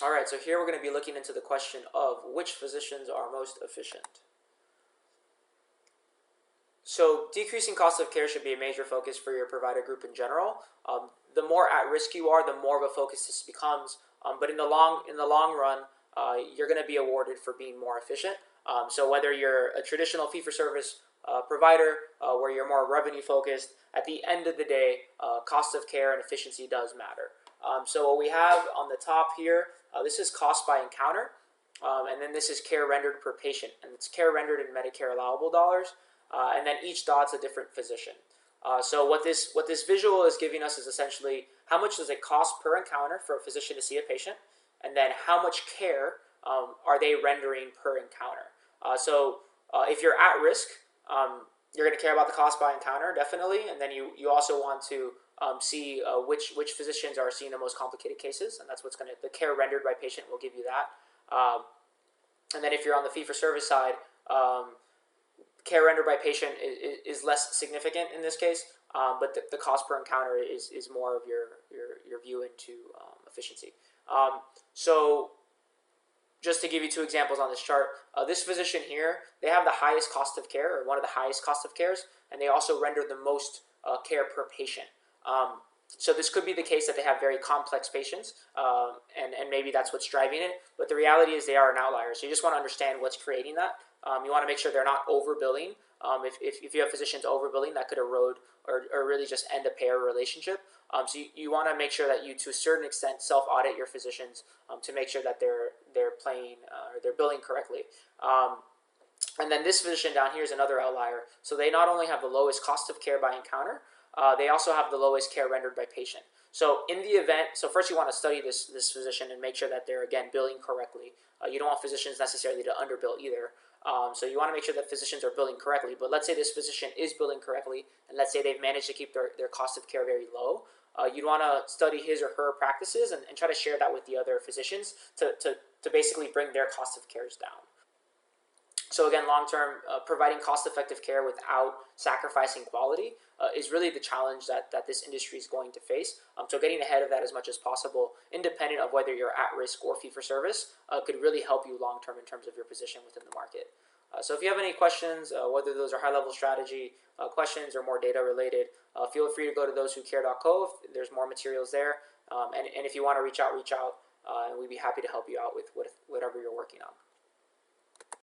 All right, so here we're going to be looking into the question of which physicians are most efficient. So decreasing cost of care should be a major focus for your provider group in general. The more at risk you are, the more of a focus this becomes. But in the long run, you're going to be awarded for being more efficient. So whether you're a traditional fee for service provider, where you're more revenue focused, at the end of the day, cost of care and efficiency does matter. So what we have on the top here, this is cost by encounter, and then this is care rendered per patient, and it's care rendered in Medicare allowable dollars. And then each dot's a different physician. So what this visual is giving us is essentially how much does it cost per encounter for a physician to see a patient, and then how much care are they rendering per encounter. If you're at risk, you're going to care about the cost by encounter, definitely, and then you also want to see which physicians are seeing the most complicated cases, and that's what's going to, the care rendered by patient will give you that. And then if you're on the fee for service side, care rendered by patient is less significant in this case, but the cost per encounter is more of your view into efficiency. So just to give you two examples on this chart, this physician here, they have the highest cost of care, or one of the highest cost of cares, and they also render the most care per patient. So this could be the case that they have very complex patients, and maybe that's what's driving it. But the reality is they are an outlier. So you just want to understand what's creating that. You want to make sure they're not overbilling. If you have physicians overbilling, that could erode or really just end a payer relationship. So you want to make sure that you, to a certain extent, self-audit your physicians to make sure that they're playing or they're billing correctly. And then this physician down here is another outlier. So they not only have the lowest cost of care by encounter, they also have the lowest care rendered by patient. So in the event, so first you want to study this physician and make sure that they're, again, billing correctly. You don't want physicians necessarily to underbill either. So you want to make sure that physicians are billing correctly. But let's say this physician is billing correctly, and let's say they've managed to keep their cost of care very low. You'd want to study his or her practices and try to share that with the other physicians to basically bring their cost of cares down. So again, long-term, providing cost-effective care without sacrificing quality is really the challenge that this industry is going to face. So getting ahead of that as much as possible, independent of whether you're at risk or fee-for-service, could really help you long-term in terms of your position within the market. So if you have any questions, whether those are high-level strategy questions or more data-related, feel free to go to thosewhocare.co. There's more materials there. And if you want to reach out, and we'd be happy to help you out with whatever you're working on.